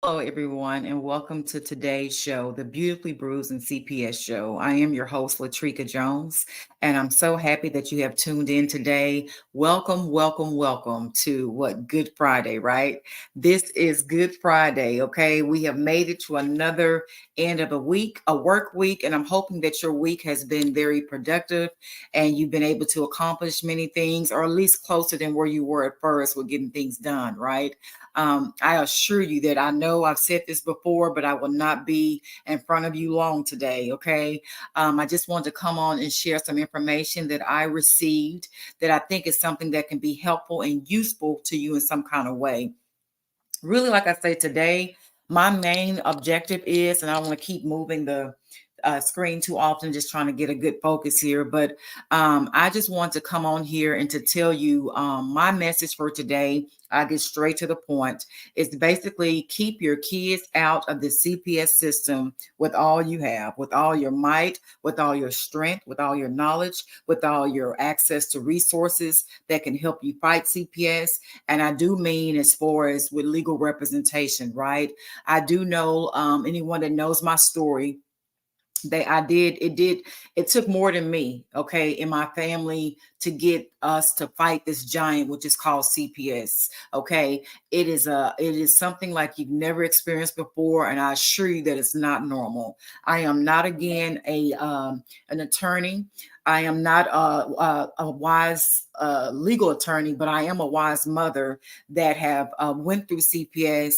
Hello, everyone, and welcome to today's show, the Beautifully Bruised and CPS show. I am your host, Latrika Jones, and I'm so happy that you have tuned in today. Welcome, welcome, welcome to Good Friday, right? This is Good Friday, okay? We have made it to another end of the week, a work week, and I'm hoping that your week has been very productive and you've been able to accomplish many things, or at least closer than where you were at first with getting things done, right? I assure you that I know I've said this before, but I will not be in front of you long today. Okay. I just wanted to come on and share some information that I received that I think is something that can be helpful and useful to you in some kind of way. Really, like I say today, my main objective is, and I don't want to keep moving the screen too often, just trying to get a good focus here. But I just want to come on here and to tell you my message for today. I get straight to the point. Is basically keep your kids out of the CPS system with all you have, with all your might, with all your strength, with all your knowledge, with all your access to resources that can help you fight CPS. And I do mean as far as with legal representation, right? I do know anyone that knows my story, it took more than me, okay, in my family to get us to fight this giant, which is called CPS. Okay. It is something like you've never experienced before, and I assure you that it's not normal. I am not, again, a an attorney. I am not a wise legal attorney, but I am a wise mother that have went through CPS,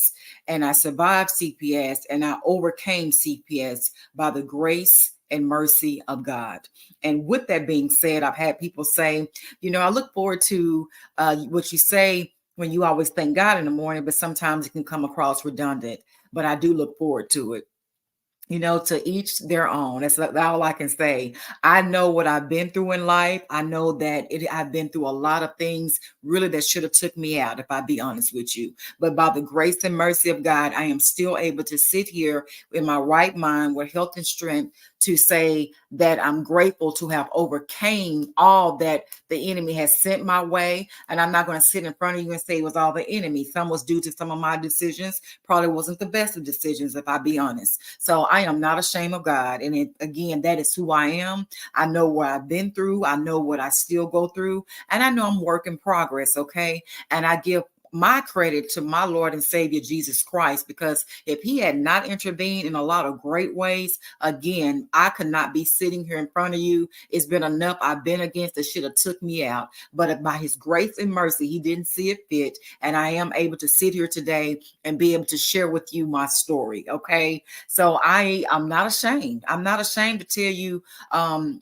and I survived CPS, and I overcame CPS by the grace and mercy of God. And with that being said, I've had people say, I look forward to what you say when you always thank God in the morning, but sometimes it can come across redundant. But I do look forward to it. To each their own. That's all I can say. I know what I've been through in life. I know that I've been through a lot of things really that should have took me out, if I be honest with you. But by the grace and mercy of God, I am still able to sit here in my right mind with health and strength to say that I'm grateful to have overcame all that the enemy has sent my way. And I'm not going to sit in front of you and say it was all the enemy. Some was due to some of my decisions. Probably wasn't the best of decisions, if I be honest. So I am not ashamed of God. And again, that is who I am. I know what I've been through. I know what I still go through. And I know I'm work in progress. Okay. And I give my credit to my Lord and Savior Jesus Christ, because if he had not intervened in a lot of great ways, again, I could not be sitting here in front of you. It's been enough I've been against that should have took me out. But by his grace and mercy, he didn't see it fit. And I am able to sit here today and be able to share with you my story. Okay. So I'm not ashamed. I'm not ashamed to tell you,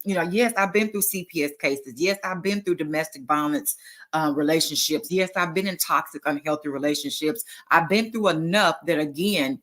yes, I've been through CPS cases. Yes, I've been through domestic violence relationships. Yes, I've been in toxic, unhealthy relationships. I've been through enough that, again,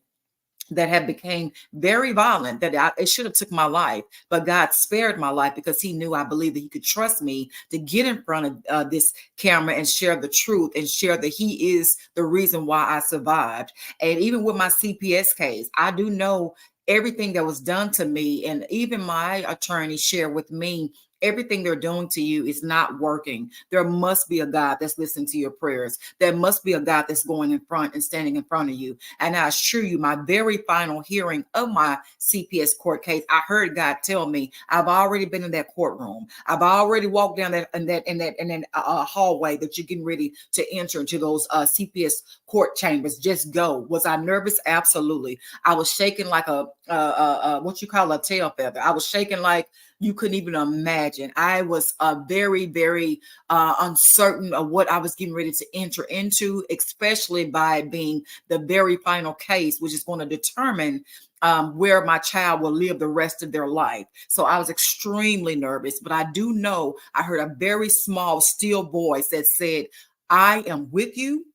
that have became very violent, that it should have took my life, but God spared my life because he knew, I believe, that he could trust me to get in front of this camera and share the truth and share that he is the reason why I survived. And even with my CPS case, I do know everything that was done to me, and even my attorney shared with me everything they're doing to you is not working. There must be a God that's listening to your prayers. There must be a God that's going in front and standing in front of you. And I assure you, my very final hearing of my CPS court case, I heard God tell me, I've already been in that courtroom. I've already walked down that hallway that you're getting ready to enter into those CPS court chambers. Just go. Was I nervous? Absolutely. I was shaking like what you call a tail feather. I was shaking like you couldn't even imagine. I was very, very uncertain of what I was getting ready to enter into, especially by it being the very final case, which is going to determine where my child will live the rest of their life. So I was extremely nervous, but I do know I heard a very small, still voice that said, I am with you.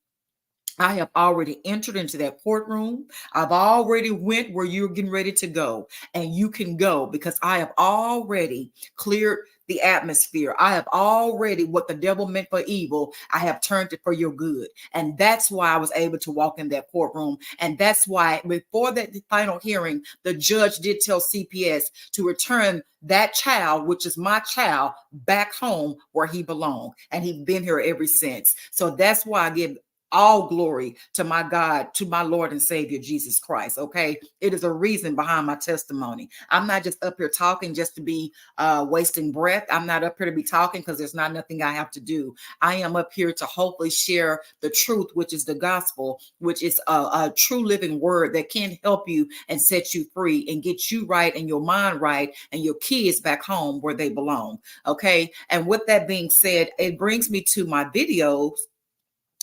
I have already entered into that courtroom. I've already went where you're getting ready to go, and you can go because I have already cleared the atmosphere. I have already, what the devil meant for evil, I have turned it for your good. And that's why I was able to walk in that courtroom. And that's why before that final hearing, the judge did tell CPS to return that child, which is my child, back home where he belonged. And he's been here ever since. So that's why I give all glory to my God, to my Lord and Savior, Jesus Christ. Okay. It is a reason behind my testimony. I'm not just up here talking just to be wasting breath. I'm not up here to be talking because there's not nothing I have to do. I am up here to hopefully share the truth, which is the gospel, which is a true living word that can help you and set you free and get you right and your mind right and your kids back home where they belong. Okay. And with that being said, it brings me to my videos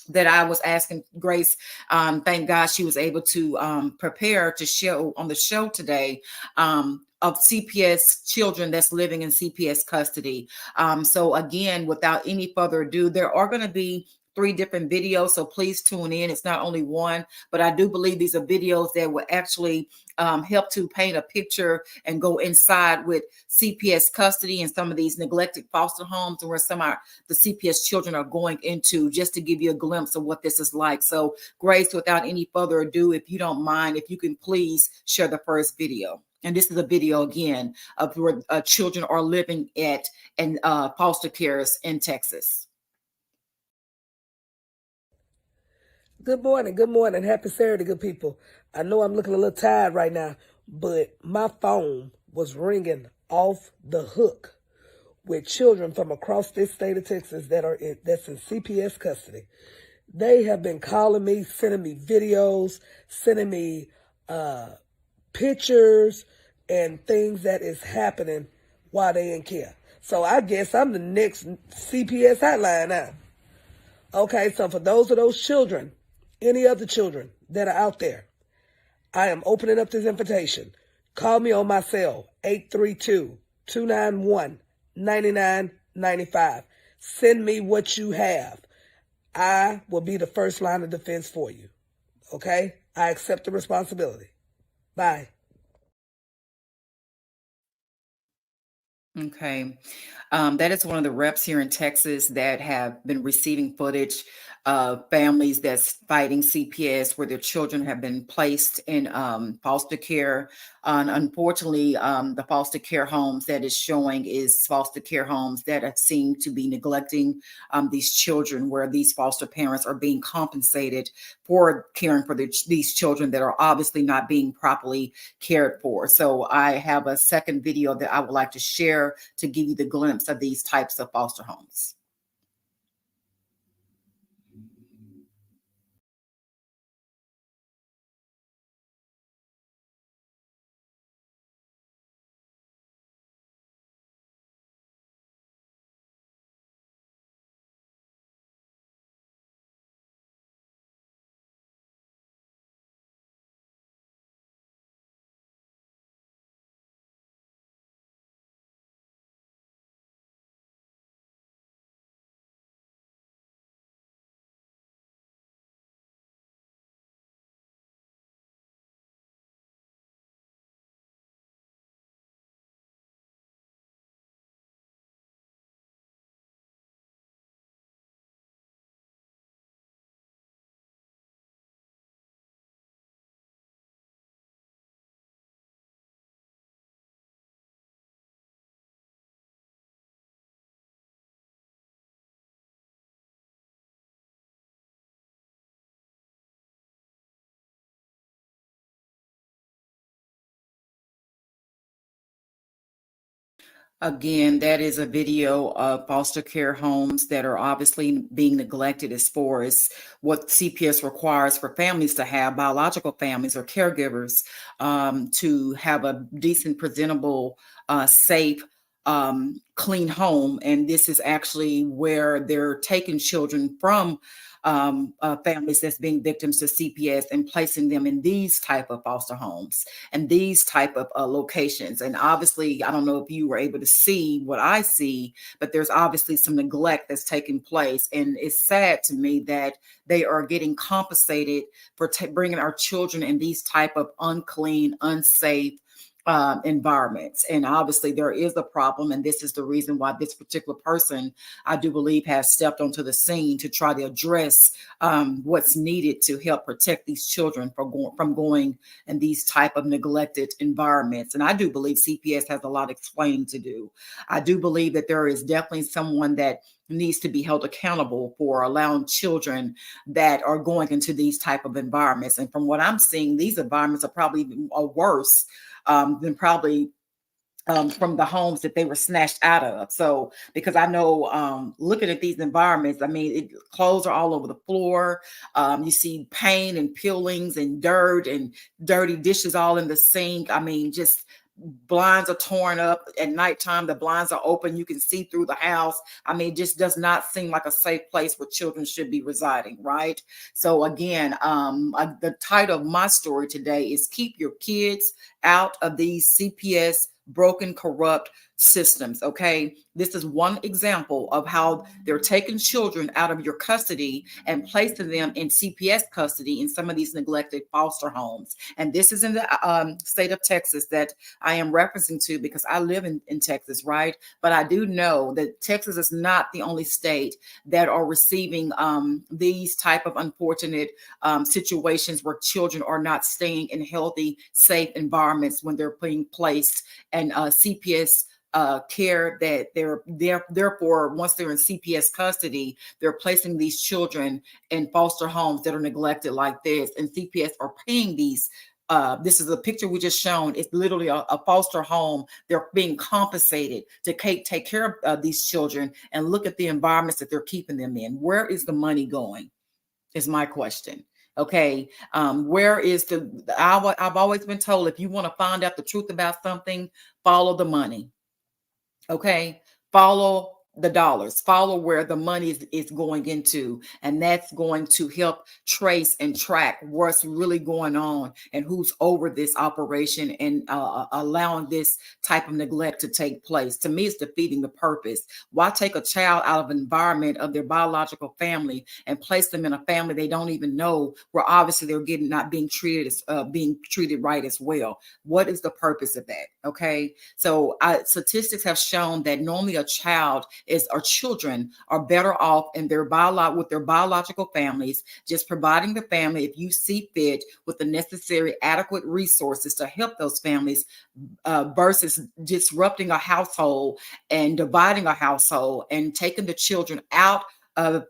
that I was asking Grace. Thank God she was able to prepare to show on the show today, of CPS children that's living in CPS custody. So again, without any further ado, there are going to be 3 different videos. So please tune in. It's not only one, but I do believe these are videos that will actually help to paint a picture and go inside with CPS custody and some of these neglected foster homes and where some of the CPS children are going into, just to give you a glimpse of what this is like. So Grace, without any further ado, if you don't mind, if you can please share the first video. And this is a video again of where children are living at and foster cares in Texas. Good morning. Happy Saturday, good people. I know I'm looking a little tired right now, but my phone was ringing off the hook with children from across this state of Texas that's in CPS custody. They have been calling me, sending me videos, sending me pictures and things that is happening while they in care. So I guess I'm the next CPS hotline now. Okay, so for those children, any other children that are out there, I am opening up this invitation. Call me on my cell, 832-291-9995. Send me what you have. I will be the first line of defense for you. Okay? I accept the responsibility. Bye. Okay. That is one of the reps here in Texas that have been receiving footage of families that's fighting CPS where their children have been placed in foster care. And unfortunately, the foster care homes that is showing is foster care homes that have seemed to be neglecting these children, where these foster parents are being compensated for caring for these children that are obviously not being properly cared for. So I have a second video that I would like to share to give you the glimpse of these types of foster homes. Again, that is a video of foster care homes that are obviously being neglected as far as what CPS requires for families to have, biological families or caregivers, to have a decent, presentable, safe, clean home. And this is actually where they're taking children from families that's being victims to CPS and placing them in these type of foster homes and these type of locations. And obviously, I don't know if you were able to see what I see, but there's obviously some neglect that's taking place. And it's sad to me that they are getting compensated for bringing our children in these type of unclean, unsafe environments. And obviously there is a problem, and this is the reason why this particular person, I do believe, has stepped onto the scene to try to address what's needed to help protect these children from going in these type of neglected environments. And I do believe CPS has a lot of explaining to do. I do believe that there is definitely someone that needs to be held accountable for allowing children that are going into these type of environments. And from what I'm seeing, these environments are probably worse than probably from the homes that they were snatched out of. So, because I know, looking at these environments, I mean, clothes are all over the floor. You see paint and peelings and dirt and dirty dishes all in the sink. I mean, just blinds are torn up at nighttime. The blinds are open. You can see through the house. I mean, it just does not seem like a safe place where children should be residing, right? So again, the title of my story today is Keep Your Kids Out of These CPS Broken, Corrupt Systems. Okay, this is one example of how they're taking children out of your custody and placing them in CPS custody in some of these neglected foster homes. And this is in the state of Texas that I am referencing to, because I live in Texas, right? But I do know that Texas is not the only state that are receiving these type of unfortunate situations where children are not staying in healthy, safe environments when they're being placed and CPS care, that therefore once they're in CPS custody, they're placing these children in foster homes that are neglected like this, and CPS are paying these. This is a picture we just shown. It's literally a foster home. They're being compensated to take care of these children, and look at the environments that they're keeping them in. Where is the money going? Is my question. Okay, where is I've always been told, if you want to find out the truth about something, follow the money. Okay, follow the dollars, follow where the money is going into, and that's going to help trace and track what's really going on and who's over this operation, and allowing this type of neglect to take place. To me, it's defeating the purpose. Why take a child out of an environment of their biological family and place them in a family they don't even know, where obviously they're getting not being treated as being treated right as well? What is the purpose of that? Okay, so statistics have shown that normally a child or children are better off in with their biological families, just providing the family, if you see fit, with the necessary adequate resources to help those families, versus disrupting a household and dividing a household and taking the children out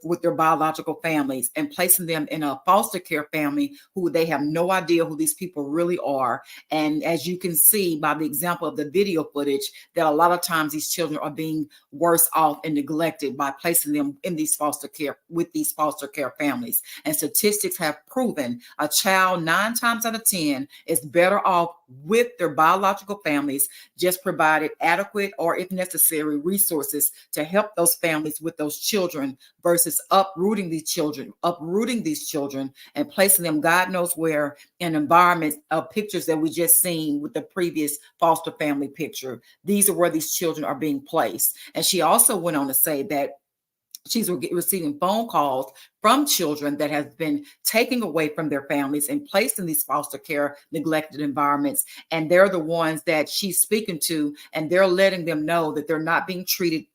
with their biological families and placing them in a foster care family who they have no idea who these people really are. And as you can see by the example of the video footage, that a lot of times these children are being worse off and neglected by placing them in these foster care with these foster care families. And statistics have proven a child 9 times out of 10 is better off with their biological families, just provided adequate or, if necessary, resources to help those families with those children, versus uprooting these children and placing them God knows where in environments of pictures that we just seen with the previous foster family picture. These are where these children are being placed. And she also went on to say that she's receiving phone calls from children that have been taken away from their families and placed in these foster care neglected environments. And they're the ones that she's speaking to, and they're letting them know that they're not being treated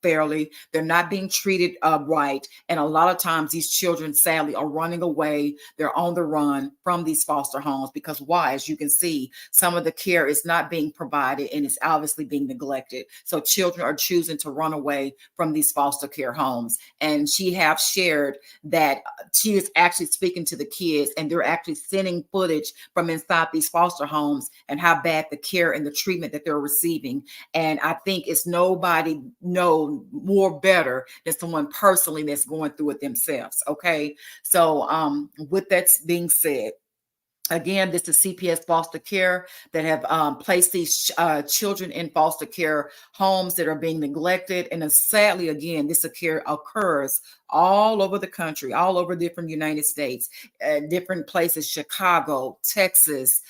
fairly. They're not being treated right. And a lot of times these children, sadly, are running away. They're on the run from these foster homes because why? As you can see, some of the care is not being provided and it's obviously being neglected. So children are choosing to run away from these foster care homes. And she have shared that she is actually speaking to the kids, and they're actually sending footage from inside these foster homes and how bad the care and the treatment that they're receiving. And I think it's nobody know more better than someone personally that's going through it themselves. Okay, so with that being said, again, this is CPS foster care that have placed these children in foster care homes that are being neglected. And sadly, again, this occurs all over the country, all over different United States, different places, Chicago, Texas,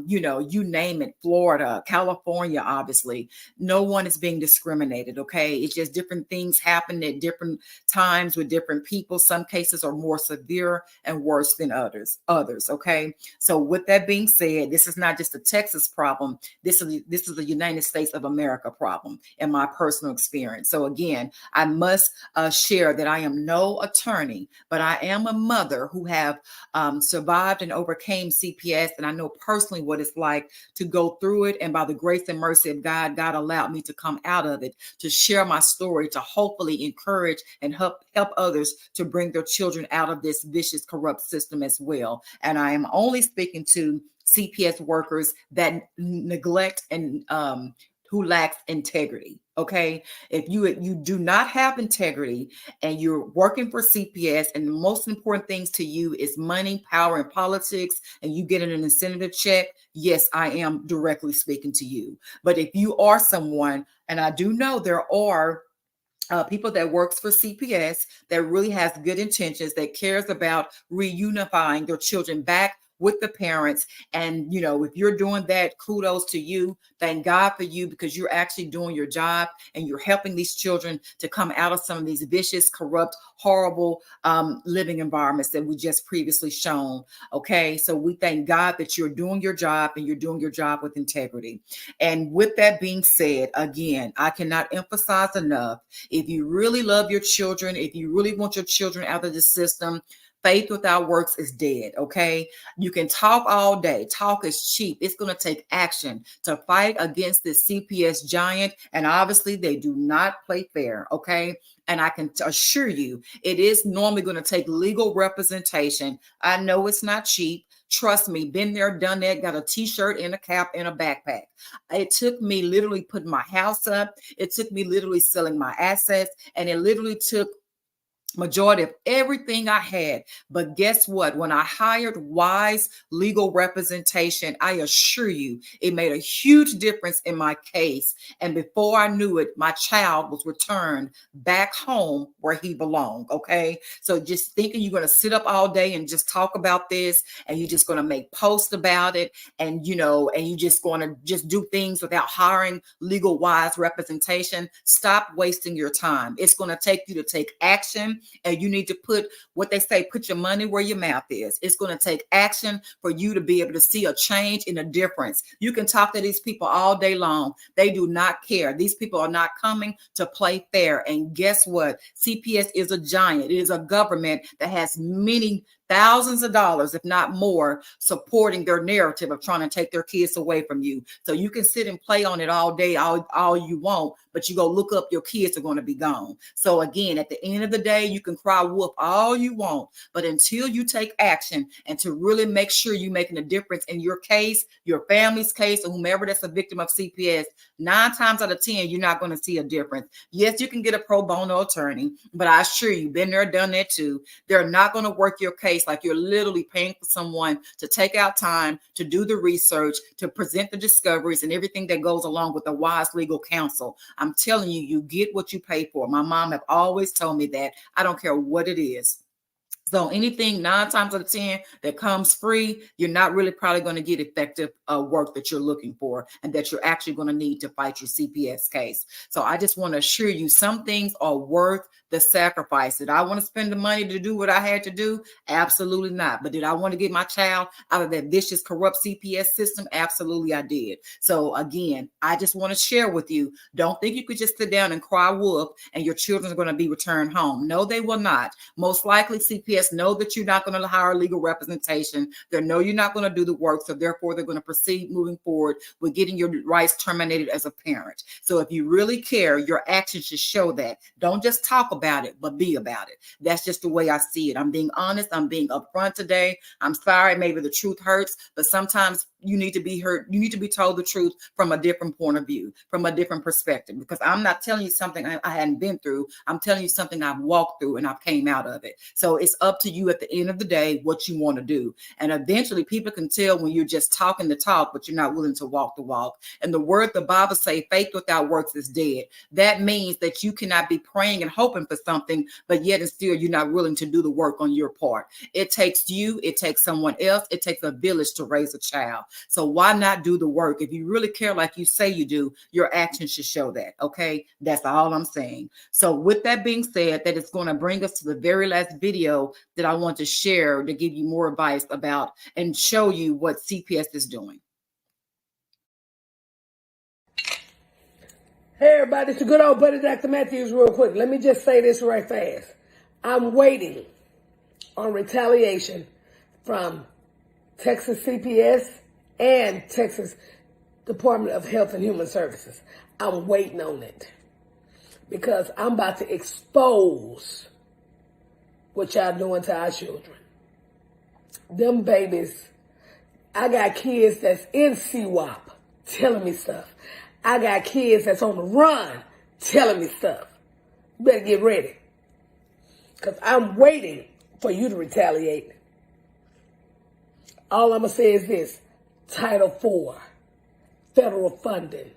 you name it, Florida, California, obviously. No one is being discriminated, okay? It's just different things happen at different times with different people. Some cases are more severe and worse than others, okay? So with that being said, this is not just a Texas problem. This is a United States of America problem in my personal experience. So again, I must share that I am no attorney, but I am a mother who have survived and overcame CPS, and I know personally what it's like to go through it. And by the grace and mercy of God, God allowed me to come out of it, to share my story, to hopefully encourage and help others to bring their children out of this vicious, corrupt system as well. And I am only speaking to CPS workers that neglect and who lacks integrity. Okay, if you do not have integrity and you're working for CPS, and the most important things to you is money, power, and politics, and you get an incentive check, yes, I am directly speaking to you. But if you are someone, and I do know there are people that works for CPS that really has good intentions, that cares about reunifying their children back with the parents. And if you're doing that, kudos to you. Thank God for you, because you're actually doing your job and you're helping these children to come out of some of these vicious, corrupt, horrible living environments that we just previously shown. Okay, so we thank God that you're doing your job, and you're doing your job with integrity. And with that being said, again, I cannot emphasize enough, if you really love your children, if you really want your children out of the system, faith without works is dead. Okay, you can talk all day. Talk is cheap. It's going to take action to fight against this CPS giant. And obviously, they do not play fair. Okay, and I can assure you, it is normally going to take legal representation. I know it's not cheap. Trust me, been there, done that, got a t-shirt and a cap and a backpack. It took me literally putting my house up. It took me literally selling my assets, and it literally took majority of everything I had. But guess what? When I hired wise legal representation, I assure you, it made a huge difference in my case. And before I knew it, my child was returned back home where he belonged. Okay. So just thinking you're going to sit up all day and just talk about this, and you're just going to make posts about it, and and you're just going to just do things without hiring legal wise representation. Stop wasting your time. It's going to take you to take action, and you need to put what they say, put your money where your mouth is. It's going to take action for you to be able to see a change and a difference. You can talk to these people all day long. They do not care. These people are not coming to play fair. And guess what? CPS is a giant. It is a government that has many thousands of dollars, if not more, supporting their narrative of trying to take their kids away from you. So you can sit and play on it all day, all you want, but you go look up, your kids are going to be gone. So again, at the end of the day, you can cry wolf all you want, but until you take action and to really make sure you're making a difference in your case, your family's case, or whomever that's a victim of CPS, 9 times out of 10, you're not going to see a difference. Yes, you can get a pro bono attorney, but I assure you, been there, done that too. They're not going to work your case like you're literally paying for someone to take out time to do the research, to present the discoveries and everything that goes along with a wise legal counsel. I'm telling you, you get what you pay for. My mom have always told me that. I don't care what it is. So anything 9 times out of 10 that comes free, you're not really probably going to get effective work that you're looking for, and that you're actually going to need to fight your CPS case. So I just want to assure you, some things are worth the sacrifice. Did I want to spend the money to do what I had to do? Absolutely not. But did I want to get my child out of that vicious, corrupt CPS system? Absolutely, I did. So again, I just want to share with you, don't think you could just sit down and cry wolf and your children are going to be returned home. No, they will not. Most likely CPS know that you're not going to hire legal representation. They know you're not going to do the work. So therefore, they're going to proceed moving forward with getting your rights terminated as a parent. So if you really care, your actions should show that. Don't just talk about it, but be about it. That's just the way I see it. I'm being honest. I'm being upfront today. I'm sorry. Maybe the truth hurts, but sometimes you need to be heard. You need to be told the truth from a different point of view, from a different perspective, because I'm not telling you something I hadn't been through. I'm telling you something I've walked through and I've came out of it. So it's up to you at the end of the day what you want to do. And eventually people can tell when you're just talking the talk, but you're not willing to walk the walk. And the word, the Bible say, faith without works is dead. That means that you cannot be praying and hoping for something, but yet and still you're not willing to do the work on your part. It takes you, it takes someone else, it takes a village to raise a child. So why not do the work? If you really care like you say you do, your actions should show that. Okay, that's all I'm saying. So with that being said, that is going to bring us to the very last video that I want to share to give you more advice about and show you what CPS is doing. Hey everybody, it's your good old buddy Dr. Matthews real quick. Let me just say this right fast. I'm waiting on retaliation from Texas CPS and Texas Department of Health and Human Services. I'm waiting on it because I'm about to expose what y'all doing to our children. Them babies, I got kids that's in CWAP telling me stuff. I got kids that's on the run telling me stuff. You better get ready. Because I'm waiting for you to retaliate. All I'm going to say is this. Title IV, federal funding.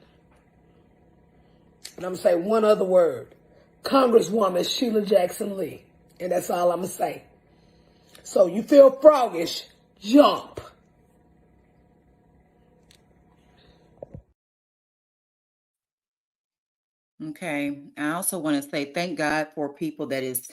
And I'm going to say one other word. Congresswoman Sheila Jackson Lee. And that's all I'm going to say. So you feel froggish, jump. Okay. I also want to say thank God for people that is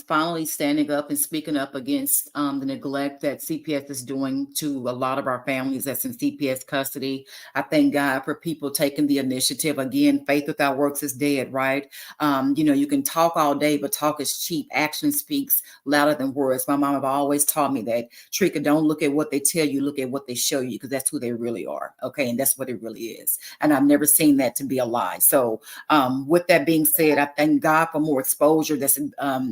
finally standing up and speaking up against the neglect that CPS is doing to a lot of our families that's in CPS custody. I thank God for people taking the initiative. Again, faith without works is dead, right? You can talk all day, but talk is cheap. Action speaks louder than words. My mom have always taught me that. Trika, don't look at what they tell you, look at what they show you, because that's who they really are. Okay. And that's what it really is. And I've never seen that to be a lie. So with that being said, I thank God for more exposure that's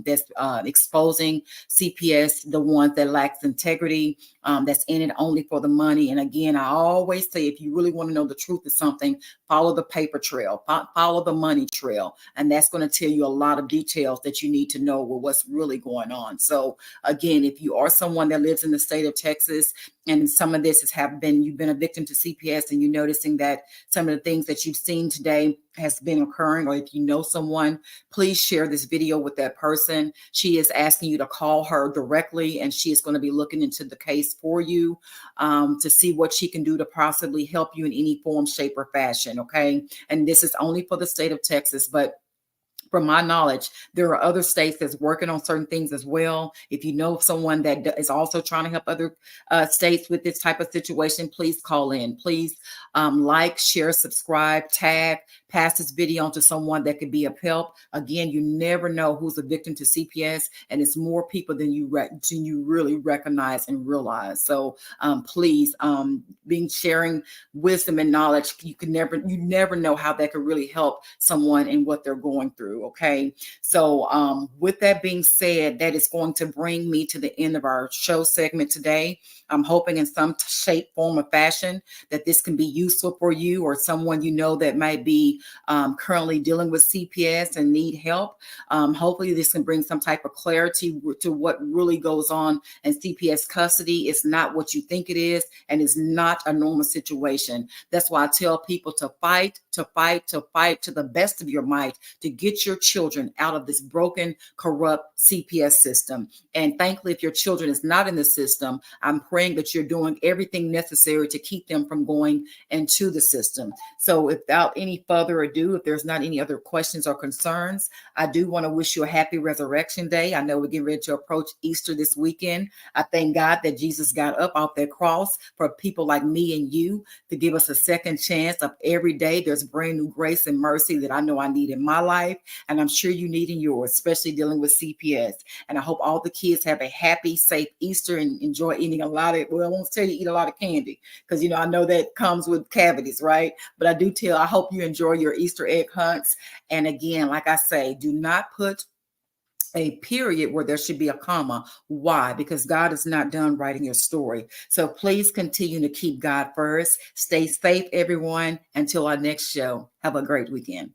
exposing CPS, the ones that lacks integrity, that's in it only for the money. And again, I always say, if you really want to know the truth of something, follow the paper trail, follow the money trail. And that's going to tell you a lot of details that you need to know with what's really going on. So again, if you are someone that lives in the state of Texas, and some of this you've been a victim to CPS, and you're noticing that some of the things that you've seen today has been occurring, or if you know someone, please share this video with that person. She is asking you to call her directly, and she is going to be looking into the case for you to see what she can do to possibly help you in any form, shape, or fashion. Okay. And this is only for the state of Texas, but from my knowledge, there are other states that's working on certain things as well. If you know someone that is also trying to help other states with this type of situation, please call in. Please like, share, subscribe, tag, pass this video on to someone that could be of help. Again, you never know who's a victim to CPS, and it's more people than you really recognize and realize. So please, being sharing wisdom and knowledge, you never know how that could really help someone in what they're going through. Okay. So with that being said, that is going to bring me to the end of our show segment today. I'm hoping in some shape, form, or fashion that this can be useful for you or someone you know that might be currently dealing with CPS and need help. Hopefully this can bring some type of clarity to what really goes on in CPS custody. It's not what you think it is, and it's not a normal situation. That's why I tell people to fight to the best of your might to get your children out of this broken, corrupt CPS system. And thankfully, if your children is not in the system, I'm praying that you're doing everything necessary to keep them from going into the system. So without any further ado, if there's not any other questions or concerns, I do want to wish you a happy Resurrection Day. I know we're getting ready to approach Easter this weekend. I thank God that Jesus got up off that cross for people like me and you to give us a second chance of every day. There's brand new grace and mercy that I know I need in my life, and I'm sure you need in yours, especially dealing with CPS. And I hope all the kids have a happy, safe Easter and enjoy eating a lot of, well, I won't tell you eat a lot of candy, because, I know that comes with cavities, right? But I hope you enjoy your Easter egg hunts. And again, like I say, do not put a period where there should be a comma. Why? Because God is not done writing your story. So please continue to keep God first. Stay safe, everyone. Until our next show, have a great weekend.